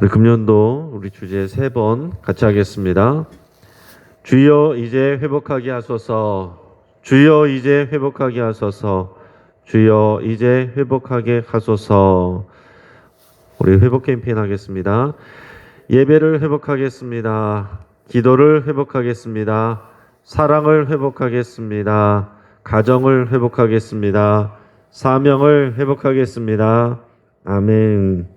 우리 금년도 우리 주제 3번 같이 하겠습니다. 주여 이제 회복하게 하소서. 주여 이제 회복하게 하소서. 주여 이제 회복하게 하소서. 우리 회복 캠페인 하겠습니다. 예배를 회복하겠습니다. 기도를 회복하겠습니다. 사랑을 회복하겠습니다. 가정을 회복하겠습니다. 사명을 회복하겠습니다. 아멘.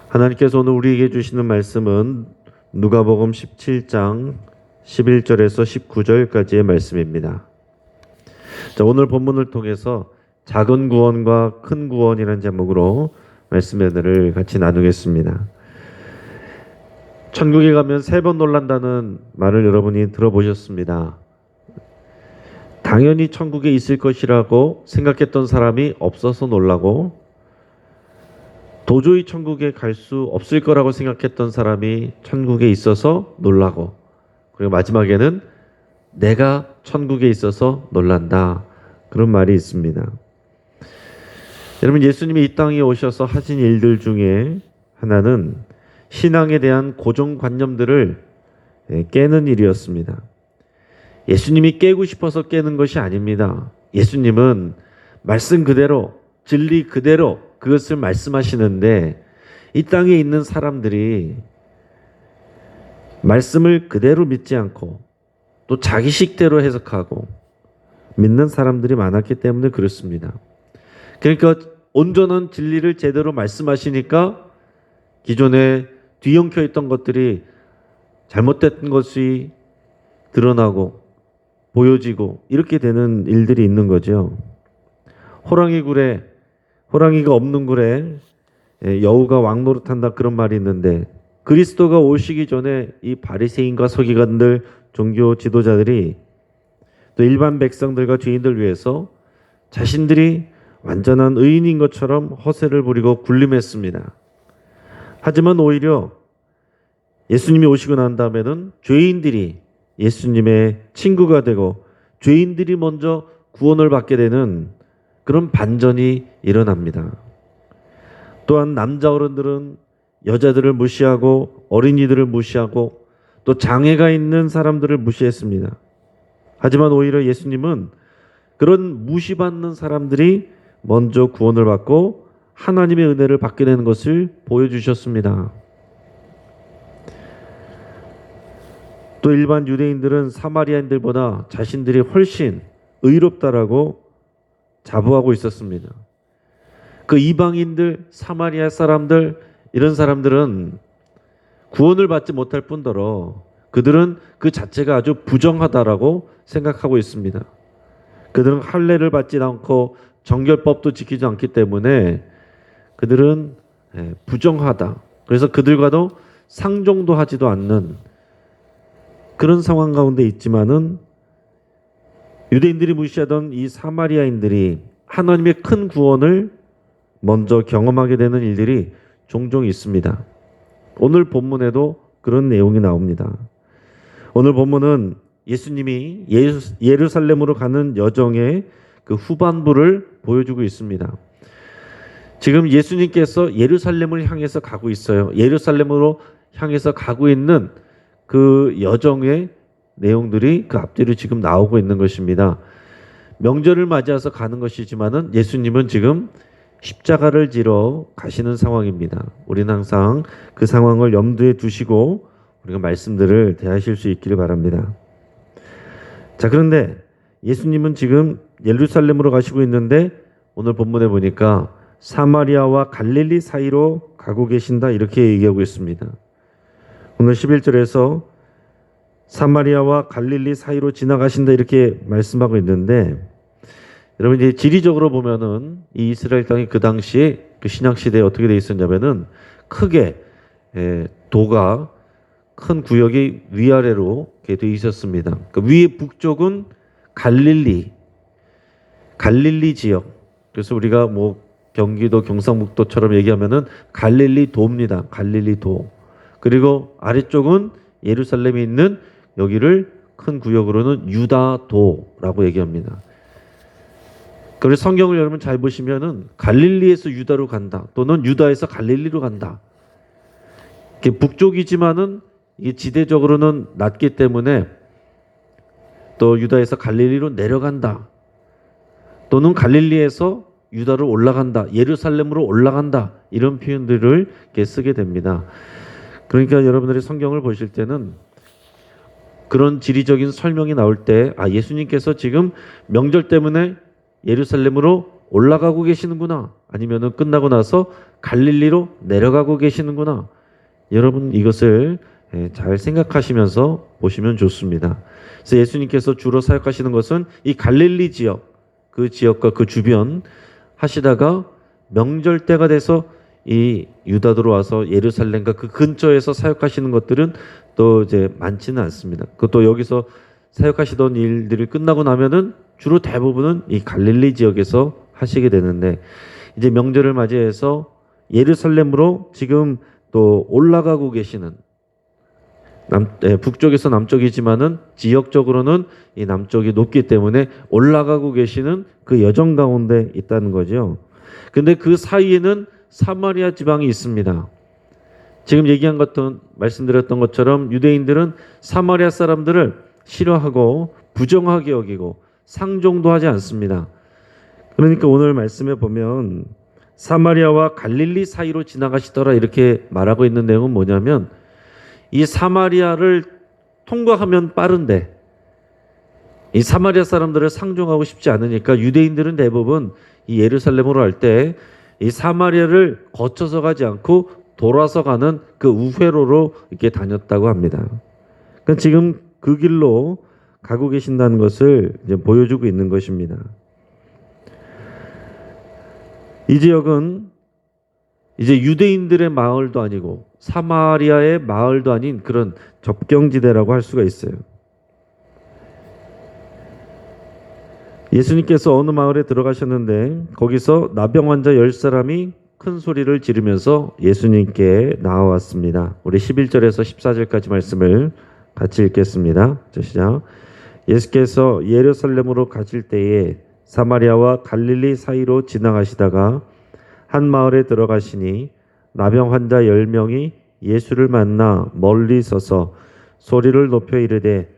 하나님께서 오늘 우리에게 주시는 말씀은 누가복음 17장 11절에서 19절까지의 말씀입니다. 자, 오늘 본문을 통해서 작은 구원과 큰 구원이라는 제목으로 말씀을 같이 나누겠습니다. 천국에 가면 3번 놀란다는 말을 여러분이 들어보셨습니다. 당연히 천국에 있을 것이라고 생각했던 사람이 없어서 놀라고, 도저히 천국에 갈 수 없을 거라고 생각했던 사람이 천국에 있어서 놀라고, 그리고 마지막에는 내가 천국에 있어서 놀란다, 그런 말이 있습니다. 여러분, 예수님이 이 땅에 오셔서 하신 일들 중에 하나는 신앙에 대한 고정관념들을 깨는 일이었습니다. 예수님이 깨고 싶어서 깨는 것이 아닙니다. 예수님은 말씀 그대로, 진리 그대로 그것을 말씀하시는데, 이 땅에 있는 사람들이 말씀을 그대로 믿지 않고 또 자기식대로 해석하고 믿는 사람들이 많았기 때문에 그렇습니다. 그러니까 온전한 진리를 제대로 말씀하시니까 기존에 뒤엉켜 있던 것들이 잘못된 것이 드러나고 보여지고 이렇게 되는 일들이 있는 거죠. 호랑이가 없는 굴에 여우가 왕노릇한다, 그런 말이 있는데, 그리스도가 오시기 전에 이 바리새인과 서기관들, 종교 지도자들이 또 일반 백성들과 죄인들 위해서 자신들이 완전한 의인인 것처럼 허세를 부리고 군림했습니다. 하지만 오히려 예수님이 오시고 난 다음에는 죄인들이 예수님의 친구가 되고 죄인들이 먼저 구원을 받게 되는 그런 반전이 일어납니다. 또한 남자 어른들은 여자들을 무시하고 어린이들을 무시하고 또 장애가 있는 사람들을 무시했습니다. 하지만 오히려 예수님은 그런 무시받는 사람들이 먼저 구원을 받고 하나님의 은혜를 받게 되는 것을 보여주셨습니다. 또 일반 유대인들은 사마리아인들보다 자신들이 훨씬 의롭다라고 자부하고 있었습니다. 그 이방인들, 사마리아 사람들, 이런 사람들은 구원을 받지 못할 뿐더러 그들은 그 자체가 아주 부정하다라고 생각하고 있습니다. 그들은 할례를 받지 않고 정결법도 지키지 않기 때문에 그들은 부정하다. 그래서 그들과도 상종도 하지도 않는 그런 상황 가운데 있지만은, 유대인들이 무시하던 이 사마리아인들이 하나님의 큰 구원을 먼저 경험하게 되는 일들이 종종 있습니다. 오늘 본문에도 그런 내용이 나옵니다. 오늘 본문은 예수님이 예루살렘으로 가는 여정의 그 후반부를 보여주고 있습니다. 지금 예수님께서 예루살렘을 향해서 가고 있어요. 예루살렘으로 향해서 가고 있는 그 여정의 내용들이 그 앞뒤로 지금 나오고 있는 것입니다. 명절을 맞이해서 가는 것이지만은 예수님은 지금 십자가를 지러 가시는 상황입니다. 우리는 항상 그 상황을 염두에 두시고 우리가 말씀들을 대하실 수 있기를 바랍니다. 자, 그런데 예수님은 지금 예루살렘으로 가시고 있는데 오늘 본문에 보니까 사마리아와 갈릴리 사이로 가고 계신다, 이렇게 얘기하고 있습니다. 오늘 11절에서 사마리아와 갈릴리 사이로 지나가신다, 이렇게 말씀하고 있는데, 여러분 이제 지리적으로 보면은 이 이스라엘 땅이 그 당시에 그 신약 시대에 어떻게 돼 있었냐면은 크게 도가 큰 구역이 위아래로 이렇게 돼 있었습니다. 그 위에 북쪽은 갈릴리 지역. 그래서 우리가 뭐 경기도 경상북도처럼 얘기하면은 갈릴리 도입니다. 갈릴리 도. 그리고 아래쪽은 예루살렘에 있는 여기를 큰 구역으로는 유다도라고 얘기합니다. 그래서 성경을 여러분 잘 보시면은 갈릴리에서 유다로 간다, 또는 유다에서 갈릴리로 간다, 이게 북쪽이지만은 이게 지대적으로는 낮기 때문에 또 유다에서 갈릴리로 내려간다. 또는 갈릴리에서 유다로 올라간다. 예루살렘으로 올라간다. 이런 표현들을 이렇게 쓰게 됩니다. 그러니까 여러분들이 성경을 보실 때는 그런 지리적인 설명이 나올 때 예수님께서 지금 명절 때문에 예루살렘으로 올라가고 계시는구나. 아니면은 끝나고 나서 갈릴리로 내려가고 계시는구나. 여러분 이것을 잘 생각하시면서 보시면 좋습니다. 그래서 예수님께서 주로 사역하시는 것은 이 갈릴리 지역, 그 지역과 그 주변 하시다가 명절 때가 돼서 이 유다도로 와서 예루살렘과 그 근처에서 사역하시는 것들은 또 이제 많지는 않습니다. 그것도 여기서 사역하시던 일들이 끝나고 나면은 주로 대부분은 이 갈릴리 지역에서 하시게 되는데 이제 명절을 맞이해서 예루살렘으로 지금 또 올라가고 계시는 북쪽에서 남쪽이지만은 지역적으로는 이 남쪽이 높기 때문에 올라가고 계시는 그 여정 가운데 있다는 거죠. 근데 그 사이에는 사마리아 지방이 있습니다. 지금 얘기한 것도 말씀드렸던 것처럼 유대인들은 사마리아 사람들을 싫어하고 부정하게 여기고 상종도 하지 않습니다. 그러니까 오늘 말씀에 보면 사마리아와 갈릴리 사이로 지나가시더라 이렇게 말하고 있는 내용은 뭐냐면 이 사마리아를 통과하면 빠른데 이 사마리아 사람들을 상종하고 싶지 않으니까 유대인들은 대부분 이 예루살렘으로 할 때 이 사마리아를 거쳐서 가지 않고 돌아서 가는 그 우회로로 이렇게 다녔다고 합니다. 그러니까 지금 그 길로 가고 계신다는 것을 이제 보여주고 있는 것입니다. 이 지역은 이제 유대인들의 마을도 아니고 사마리아의 마을도 아닌 그런 접경지대라고 할 수가 있어요. 예수님께서 어느 마을에 들어가셨는데 거기서 나병 환자 10사람이 큰 소리를 지르면서 예수님께 나와왔습니다. 우리 11절에서 14절까지 말씀을 같이 읽겠습니다. 시작. 예수께서 예루살렘으로 가실 때에 사마리아와 갈릴리 사이로 지나가시다가 한 마을에 들어가시니 나병 환자 10명이 예수를 만나 멀리 서서 소리를 높여 이르되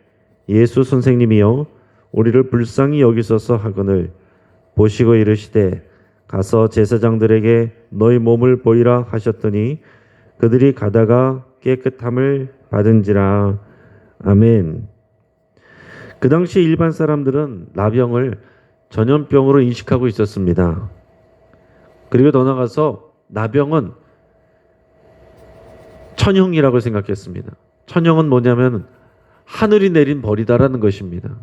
예수 선생님이여 우리를 불쌍히 여기소서 하거늘 보시고 이르시되 가서 제사장들에게 너희 몸을 보이라 하셨더니 그들이 가다가 깨끗함을 받은지라. 아멘. 그 당시 일반 사람들은 나병을 전염병으로 인식하고 있었습니다. 그리고 더 나아가서 나병은 천형이라고 생각했습니다. 천형은 뭐냐면 하늘이 내린 벌이다라는 것입니다.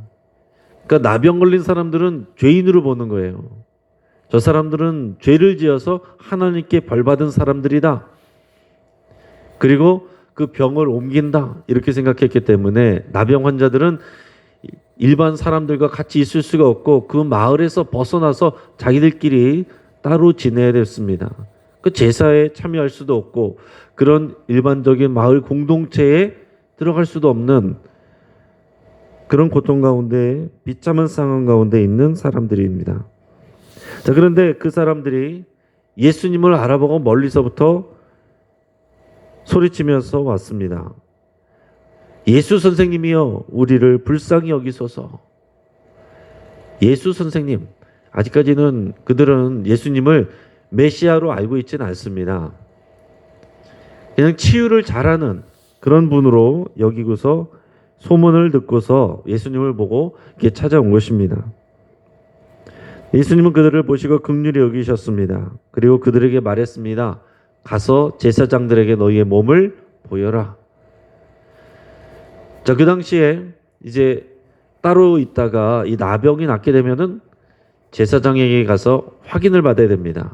그러니까 나병 걸린 사람들은 죄인으로 보는 거예요. 저 사람들은 죄를 지어서 하나님께 벌받은 사람들이다. 그리고 그 병을 옮긴다. 이렇게 생각했기 때문에 나병 환자들은 일반 사람들과 같이 있을 수가 없고 그 마을에서 벗어나서 자기들끼리 따로 지내야 됐습니다. 그 제사에 참여할 수도 없고 그런 일반적인 마을 공동체에 들어갈 수도 없는 그런 고통 가운데 비참한 상황 가운데 있는 사람들입니다. 자, 그런데 그 사람들이 예수님을 알아보고 멀리서부터 소리치면서 왔습니다. 예수 선생님이여 우리를 불쌍히 여기소서. 예수 선생님. 아직까지는 그들은 예수님을 메시아로 알고 있지는 않습니다. 그냥 치유를 잘하는 그런 분으로 여기고서 소문을 듣고서 예수님을 보고 이렇게 찾아온 것입니다. 예수님은 그들을 보시고 긍휼히 여기셨습니다. 그리고 그들에게 말했습니다. 가서 제사장들에게 너희의 몸을 보여라. 자, 그 당시에 이제 따로 있다가 이 나병이 낫게 되면은 제사장에게 가서 확인을 받아야 됩니다.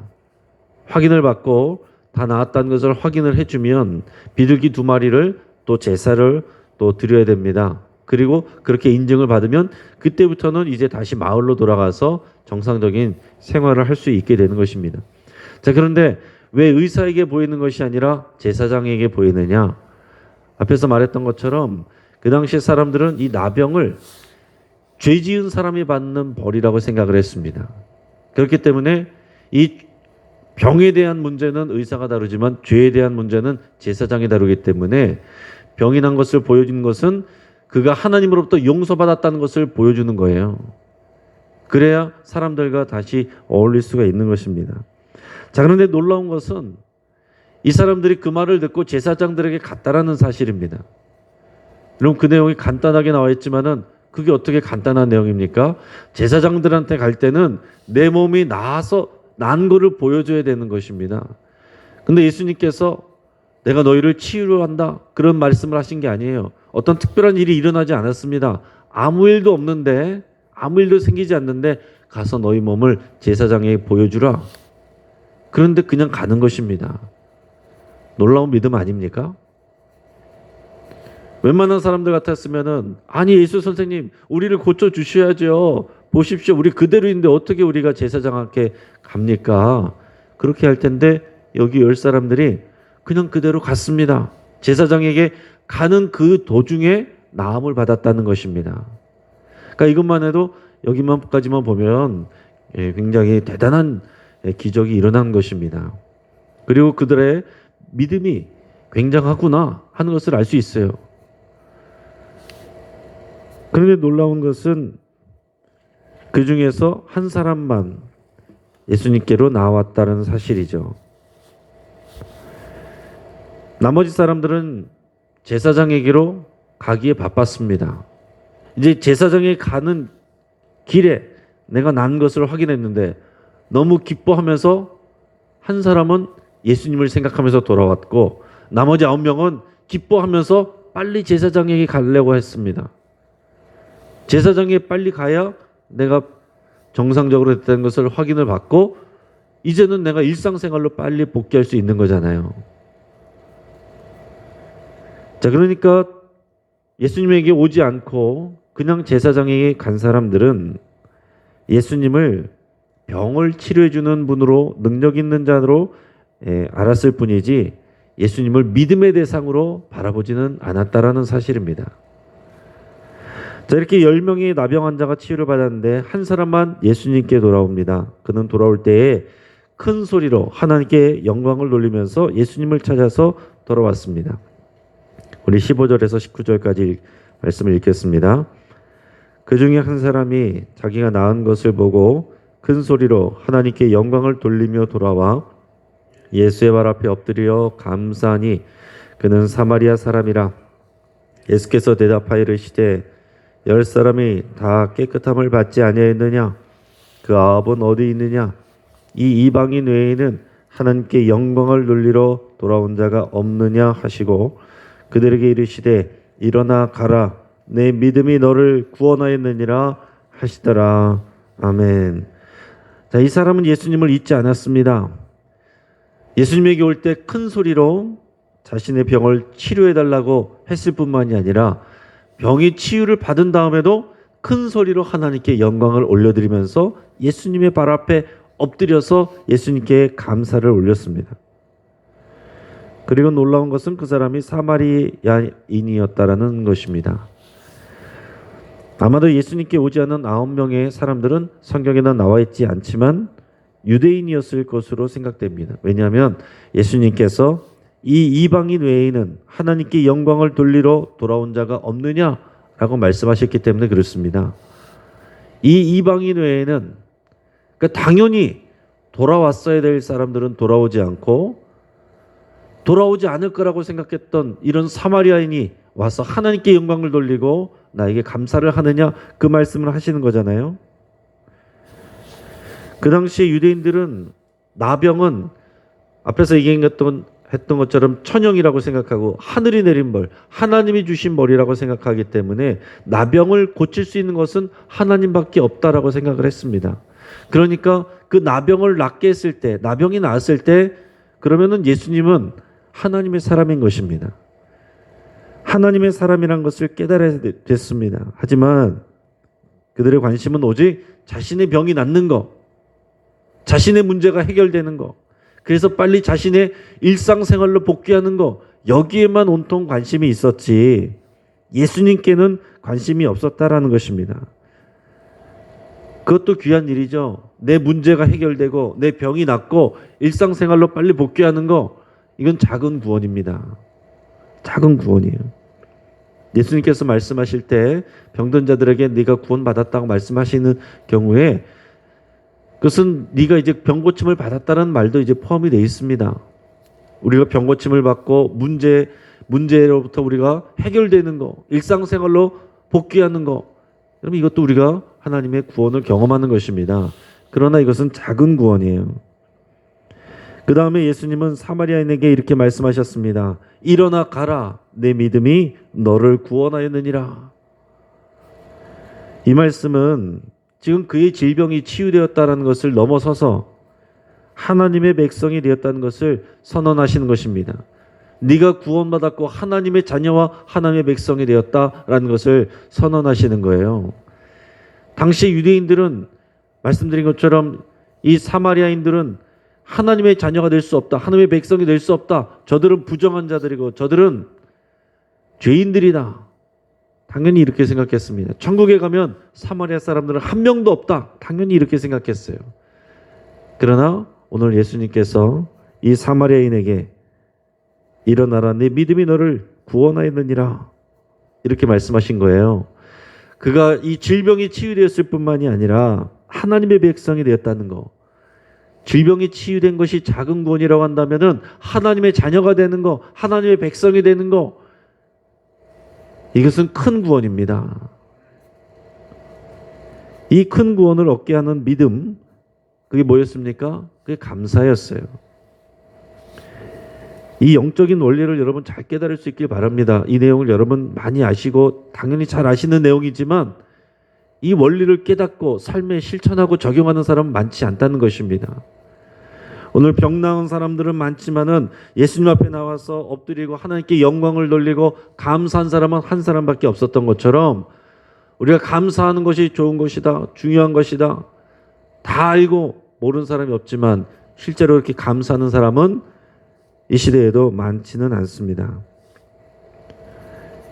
확인을 받고 다 나았다는 것을 확인을 해주면 비둘기 2마리를 또 제사를 또 드려야 됩니다. 그리고 그렇게 인증을 받으면 그때부터는 이제 다시 마을로 돌아가서 정상적인 생활을 할 수 있게 되는 것입니다. 자, 그런데 왜 의사에게 보이는 것이 아니라 제사장에게 보이느냐? 앞에서 말했던 것처럼 그 당시 사람들은 이 나병을 죄 지은 사람이 받는 벌이라고 생각을 했습니다. 그렇기 때문에 이 병에 대한 문제는 의사가 다루지만 죄에 대한 문제는 제사장이 다루기 때문에 병이 난 것을 보여주는 것은 그가 하나님으로부터 용서받았다는 것을 보여주는 거예요. 그래야 사람들과 다시 어울릴 수가 있는 것입니다. 자, 그런데 놀라운 것은 이 사람들이 그 말을 듣고 제사장들에게 갔다라는 사실입니다. 여러분, 그 내용이 간단하게 나와 있지만은 그게 어떻게 간단한 내용입니까? 제사장들한테 갈 때는 내 몸이 나아서 난 거를 보여줘야 되는 것입니다. 근데 예수님께서 내가 너희를 치유로 한다 그런 말씀을 하신 게 아니에요. 어떤 특별한 일이 일어나지 않았습니다. 아무 일도 없는데, 아무 일도 생기지 않는데 가서 너희 몸을 제사장에게 보여주라. 그런데 그냥 가는 것입니다. 놀라운 믿음 아닙니까? 웬만한 사람들 같았으면은 아니 예수 선생님 우리를 고쳐 주셔야죠. 보십시오. 우리 그대로인데 어떻게 우리가 제사장한테 갑니까? 그렇게 할 텐데 여기 10사람들이 그냥 그대로 갔습니다. 제사장에게 가는 그 도중에 나음을 받았다는 것입니다. 그러니까 이것만 해도 여기만까지만 보면 굉장히 대단한 기적이 일어난 것입니다. 그리고 그들의 믿음이 굉장하구나 하는 것을 알 수 있어요. 그런데 놀라운 것은 그 중에서 한 사람만 예수님께로 나왔다는 사실이죠. 나머지 사람들은 제사장에게로 가기에 바빴습니다. 이제 제사장에 가는 길에 내가 난 것을 확인했는데 너무 기뻐하면서 한 사람은 예수님을 생각하면서 돌아왔고 나머지 9명은 기뻐하면서 빨리 제사장에게 가려고 했습니다. 제사장에 빨리 가야 내가 정상적으로 됐다는 것을 확인을 받고 이제는 내가 일상생활로 빨리 복귀할 수 있는 거잖아요. 자, 그러니까 예수님에게 오지 않고 그냥 제사장에게 간 사람들은 예수님을 병을 치료해 주는 분으로 능력 있는 자로 알았을 뿐이지 예수님을 믿음의 대상으로 바라보지는 않았다라는 사실입니다. 자, 이렇게 10명의 나병 환자가 치유를 받았는데 한 사람만 예수님께 돌아옵니다. 그는 돌아올 때에 큰 소리로 하나님께 영광을 돌리면서 예수님을 찾아서 돌아왔습니다. 우리 15절에서 19절까지 말씀을 읽겠습니다. 그 중에 한 사람이 자기가 나은 것을 보고 큰 소리로 하나님께 영광을 돌리며 돌아와 예수의 발 앞에 엎드려 감사하니 그는 사마리아 사람이라. 예수께서 대답하여 이르시되 10사람이 다 깨끗함을 받지 아니하였느냐? 그 9은 어디 있느냐? 이 이방인 외에는 하나님께 영광을 돌리러 돌아온 자가 없느냐 하시고 그들에게 이르시되 일어나 가라. 내 믿음이 너를 구원하였느니라 하시더라. 아멘. 자, 이 사람은 예수님을 잊지 않았습니다. 예수님에게 올 때 큰 소리로 자신의 병을 치료해달라고 했을 뿐만이 아니라 병이 치유를 받은 다음에도 큰 소리로 하나님께 영광을 올려드리면서 예수님의 발 앞에 엎드려서 예수님께 감사를 올렸습니다. 그리고 놀라운 것은 그 사람이 사마리아인이었다라는 것입니다. 아마도 예수님께 오지 않은 9명의 사람들은 성경에는 나와 있지 않지만 유대인이었을 것으로 생각됩니다. 왜냐하면 예수님께서 이 이방인 외에는 하나님께 영광을 돌리러 돌아온 자가 없느냐라고 말씀하셨기 때문에 그렇습니다. 이 이방인 외에는 그러니까 당연히 돌아왔어야 될 사람들은 돌아오지 않고 돌아오지 않을 거라고 생각했던 이런 사마리아인이 와서 하나님께 영광을 돌리고 나에게 감사를 하느냐 그 말씀을 하시는 거잖아요. 그 당시에 유대인들은 나병은 앞에서 얘기했던 것처럼 천영이라고 생각하고 하늘이 내린 벌, 하나님이 주신 벌이라고 생각하기 때문에 나병을 고칠 수 있는 것은 하나님밖에 없다라고 생각을 했습니다. 그러니까 그 나병을 낫게 했을 때, 나병이 나았을 때 그러면은 예수님은 하나님의 사람인 것입니다. 하나님의 사람이란 것을 깨달아야 됐습니다. 하지만 그들의 관심은 오직 자신의 병이 낫는 것, 자신의 문제가 해결되는 것, 그래서 빨리 자신의 일상생활로 복귀하는 것, 여기에만 온통 관심이 있었지 예수님께는 관심이 없었다라는 것입니다. 그것도 귀한 일이죠. 내 문제가 해결되고 내 병이 낫고 일상생활로 빨리 복귀하는 거, 이건 작은 구원입니다. 작은 구원이에요. 예수님께서 말씀하실 때 병든 자들에게 네가 구원받았다고 말씀하시는 경우에 그것은 네가 이제 병 고침을 받았다는 말도 이제 포함이 되어 있습니다. 우리가 병 고침을 받고 문제로부터 우리가 해결되는 거, 일상생활로 복귀하는 거, 그럼 이것도 우리가 하나님의 구원을 경험하는 것입니다. 그러나 이것은 작은 구원이에요. 그 다음에 예수님은 사마리아인에게 이렇게 말씀하셨습니다. 일어나 가라, 내 믿음이 너를 구원하였느니라. 이 말씀은 지금 그의 질병이 치유되었다는 것을 넘어서서 하나님의 백성이 되었다는 것을 선언하시는 것입니다. 네가 구원받았고 하나님의 자녀와 하나님의 백성이 되었다라는 것을 선언하시는 거예요. 당시 유대인들은 말씀드린 것처럼 이 사마리아인들은 하나님의 자녀가 될 수 없다, 하나님의 백성이 될 수 없다, 저들은 부정한 자들이고 저들은 죄인들이다, 당연히 이렇게 생각했습니다. 천국에 가면 사마리아 사람들은 한 명도 없다, 당연히 이렇게 생각했어요. 그러나 오늘 예수님께서 이 사마리아인에게 일어나라, 내 믿음이 너를 구원하였느니라, 이렇게 말씀하신 거예요. 그가 이 질병이 치유되었을 뿐만이 아니라 하나님의 백성이 되었다는 거, 질병이 치유된 것이 작은 구원이라고 한다면은 하나님의 자녀가 되는 거, 하나님의 백성이 되는 거, 이것은 큰 구원입니다. 이 큰 구원을 얻게 하는 믿음, 그게 뭐였습니까? 그게 감사였어요. 이 영적인 원리를 여러분 잘 깨달을 수 있길 바랍니다. 이 내용을 여러분 많이 아시고 당연히 잘 아시는 내용이지만 이 원리를 깨닫고 삶에 실천하고 적용하는 사람은 많지 않다는 것입니다. 오늘 병 나은 사람들은 많지만은 예수님 앞에 나와서 엎드리고 하나님께 영광을 돌리고 감사한 사람은 한 사람밖에 없었던 것처럼 우리가 감사하는 것이 좋은 것이다, 중요한 것이다, 다 알고 모르는 사람이 없지만 실제로 이렇게 감사하는 사람은 이 시대에도 많지는 않습니다.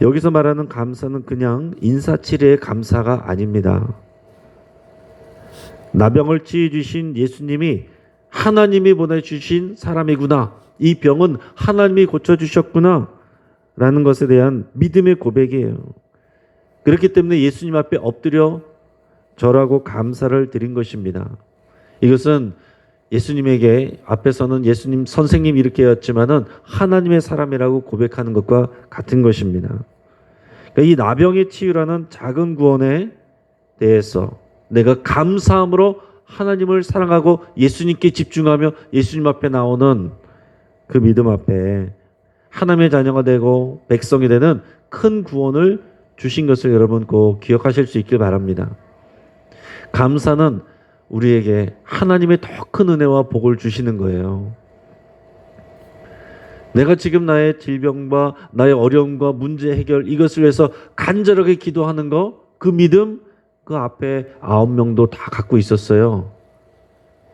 여기서 말하는 감사는 그냥 인사치레의 감사가 아닙니다. 나병을 치유해 주신 예수님이 하나님이 보내주신 사람이구나, 이 병은 하나님이 고쳐주셨구나 라는 것에 대한 믿음의 고백이에요. 그렇기 때문에 예수님 앞에 엎드려 절하고 감사를 드린 것입니다. 이것은 예수님에게 앞에서는 예수님 선생님 이렇게 했지만은 하나님의 사람이라고 고백하는 것과 같은 것입니다. 그러니까 이 나병의 치유라는 작은 구원에 대해서 내가 감사함으로 하나님을 사랑하고 예수님께 집중하며 예수님 앞에 나오는 그 믿음 앞에 하나님의 자녀가 되고 백성이 되는 큰 구원을 주신 것을 여러분 꼭 기억하실 수 있길 바랍니다. 감사는 우리에게 하나님의 더 큰 은혜와 복을 주시는 거예요. 내가 지금 나의 질병과 나의 어려움과 문제 해결, 이것을 위해서 간절하게 기도하는 거, 그 믿음, 그 앞에 9명도 다 갖고 있었어요.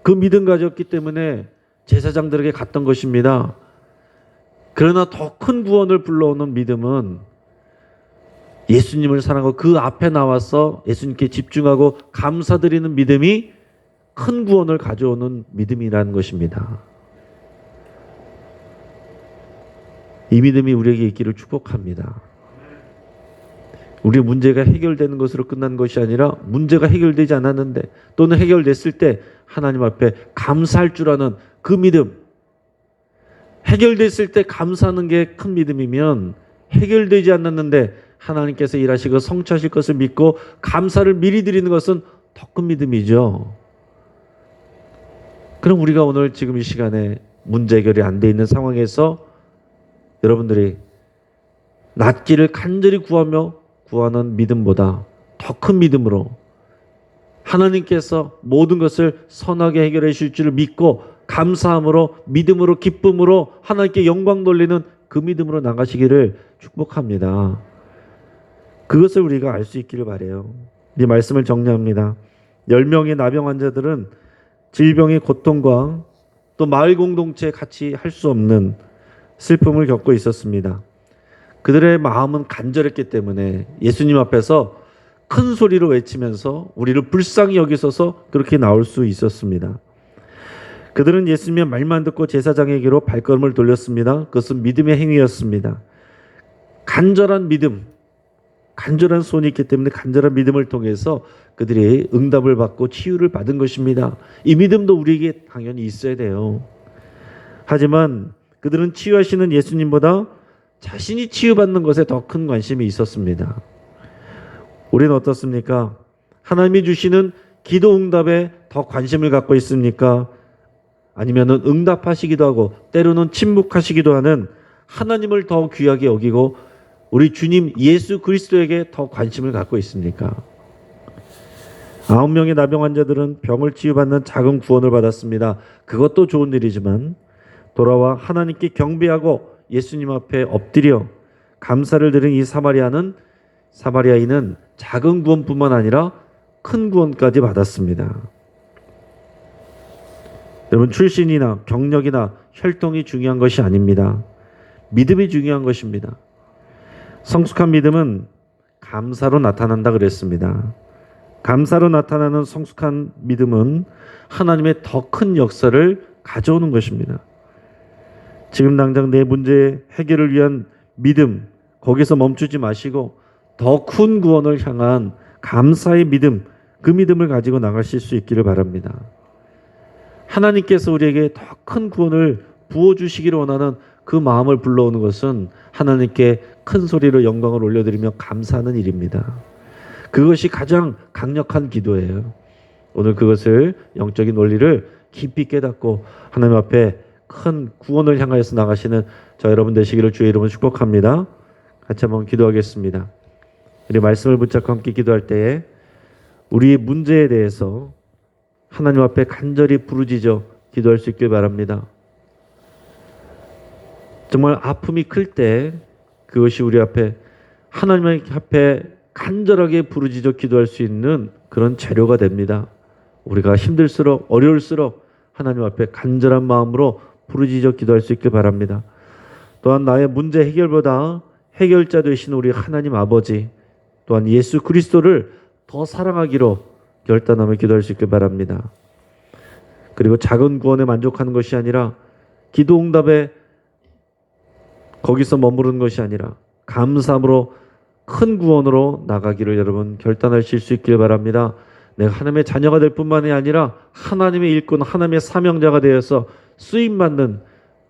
그 믿음 가졌기 때문에 제사장들에게 갔던 것입니다. 그러나 더 큰 구원을 불러오는 믿음은 예수님을 사랑하고 그 앞에 나와서 예수님께 집중하고 감사드리는 믿음이 큰 구원을 가져오는 믿음이라는 것입니다. 이 믿음이 우리에게 있기를 축복합니다. 우리의 문제가 해결되는 것으로 끝난 것이 아니라 문제가 해결되지 않았는데 또는 해결됐을 때 하나님 앞에 감사할 줄 아는 그 믿음, 해결됐을 때 감사하는 게 큰 믿음이면 해결되지 않았는데 하나님께서 일하시고 성취하실 것을 믿고 감사를 미리 드리는 것은 더 큰 믿음이죠. 그럼 우리가 오늘 지금 이 시간에 문제 해결이 안 돼 있는 상황에서 여러분들이 낫기를 간절히 구하며 구하는 믿음보다 더 큰 믿음으로 하나님께서 모든 것을 선하게 해결해 주실 줄 믿고 감사함으로 믿음으로 기쁨으로 하나님께 영광 돌리는 그 믿음으로 나가시기를 축복합니다. 그것을 우리가 알 수 있기를 바라요. 이 말씀을 정리합니다. 10명의 나병 환자들은 질병의 고통과 또 마을 공동체에 같이 할 수 없는 슬픔을 겪고 있었습니다. 그들의 마음은 간절했기 때문에 예수님 앞에서 큰 소리로 외치면서 우리를 불쌍히 여기셔서 그렇게 나올 수 있었습니다. 그들은 예수님의 말만 듣고 제사장에게로 발걸음을 돌렸습니다. 그것은 믿음의 행위였습니다. 간절한 믿음, 간절한 소원이 있기 때문에 간절한 믿음을 통해서 그들이 응답을 받고 치유를 받은 것입니다. 이 믿음도 우리에게 당연히 있어야 돼요. 하지만 그들은 치유하시는 예수님보다 자신이 치유받는 것에 더 큰 관심이 있었습니다. 우리는 어떻습니까? 하나님이 주시는 기도 응답에 더 관심을 갖고 있습니까? 아니면 응답하시기도 하고 때로는 침묵하시기도 하는 하나님을 더 귀하게 여기고 우리 주님 예수 그리스도에게 더 관심을 갖고 있습니까? 9명의 나병 환자들은 병을 치유받는 작은 구원을 받았습니다. 그것도 좋은 일이지만 돌아와 하나님께 경배하고 예수님 앞에 엎드려 감사를 드린 이 사마리아인은 작은 구원뿐만 아니라 큰 구원까지 받았습니다. 여러분, 출신이나 경력이나 혈통이 중요한 것이 아닙니다. 믿음이 중요한 것입니다. 성숙한 믿음은 감사로 나타난다 그랬습니다. 감사로 나타나는 성숙한 믿음은 하나님의 더 큰 역사를 가져오는 것입니다. 지금 당장 내 문제 해결을 위한 믿음, 거기서 멈추지 마시고 더 큰 구원을 향한 감사의 믿음, 그 믿음을 가지고 나가실 수 있기를 바랍니다. 하나님께서 우리에게 더 큰 구원을 부어주시기를 원하는 그 마음을 불러오는 것은 하나님께 큰 소리로 영광을 올려드리며 감사하는 일입니다. 그것이 가장 강력한 기도예요. 오늘 그것을 영적인 원리를 깊이 깨닫고 하나님 앞에 큰 구원을 향하여서 나가시는 저 여러분 되시기를 주의 이름으로 축복합니다. 같이 한번 기도하겠습니다. 우리 말씀을 붙잡고 함께 기도할 때에 우리의 문제에 대해서 하나님 앞에 간절히 부르짖어 기도할 수 있길 바랍니다. 정말 아픔이 클 때 그것이 우리 앞에 하나님 앞에 간절하게 부르짖어 기도할 수 있는 그런 재료가 됩니다. 우리가 힘들수록 어려울수록 하나님 앞에 간절한 마음으로 부르짖어 기도할 수 있길 바랍니다. 또한 나의 문제 해결보다 해결자 되신 우리 하나님 아버지 또한 예수 그리스도를 더 사랑하기로 결단하며 기도할 수 있길 바랍니다. 그리고 작은 구원에 만족하는 것이 아니라 기도 응답에 거기서 머무르는 것이 아니라 감사함으로 큰 구원으로 나가기를 여러분 결단하실 수 있길 바랍니다. 내가 하나님의 자녀가 될 뿐만이 아니라 하나님의 일꾼, 하나님의 사명자가 되어서 쓰임받는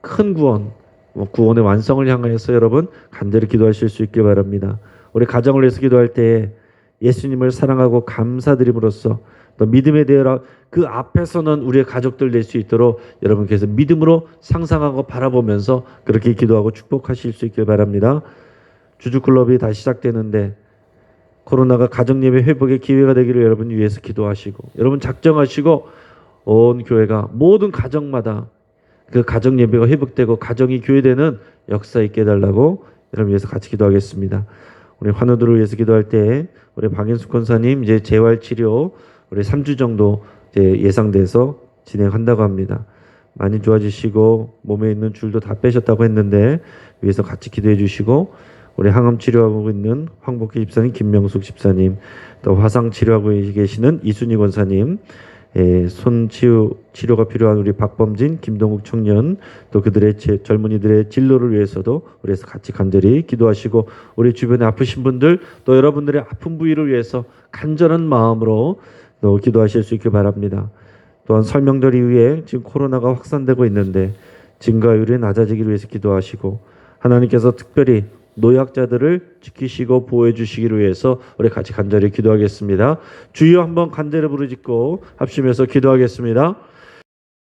큰 구원, 구원의 완성을 향하여서 여러분 간절히 기도하실 수 있길 바랍니다. 우리 가정을 위해서 기도할 때 예수님을 사랑하고 감사드림으로써 또 믿음에 대하여 그 앞에서는 우리의 가족들 될 수 있도록 여러분께서 믿음으로 상상하고 바라보면서 그렇게 기도하고 축복하실 수 있길 바랍니다. 주주클럽이 다시 시작되는데 코로나가 가정예배 회복의 기회가 되기를 여러분 위해서 기도하시고 여러분 작정하시고 온 교회가 모든 가정마다 그 가정예배가 회복되고 가정이 교회되는 역사 있게 해달라고 여러분 위해서 같이 기도하겠습니다. 우리 환우들을 위해서 기도할 때 우리 박인숙 권사님 이제 재활치료 우리 3주 정도 이제 예상돼서 진행한다고 합니다. 많이 좋아지시고 몸에 있는 줄도 다 빼셨다고 했는데 위해서 같이 기도해 주시고 우리 항암 치료하고 있는 황복희 집사님, 김명숙 집사님, 또 화상 치료하고 계시는 이순희 권사님, 손 치료가 필요한 우리 박범진, 김동욱 청년, 또 그들의 젊은이들의 진로를 위해서도 우리에서 같이 간절히 기도하시고 우리 주변에 아프신 분들 또 여러분들의 아픈 부위를 위해서 간절한 마음으로 또 기도하실 수 있길 바랍니다. 또한 설명절 이후에 지금 코로나가 확산되고 있는데 증가율이 낮아지기를 위해서 기도하시고 하나님께서 특별히 노약자들을 지키시고 보호해 주시기를 위해서 우리 같이 간절히 기도하겠습니다. 주여 한번 간절히 부르짖고 합심해서 기도하겠습니다.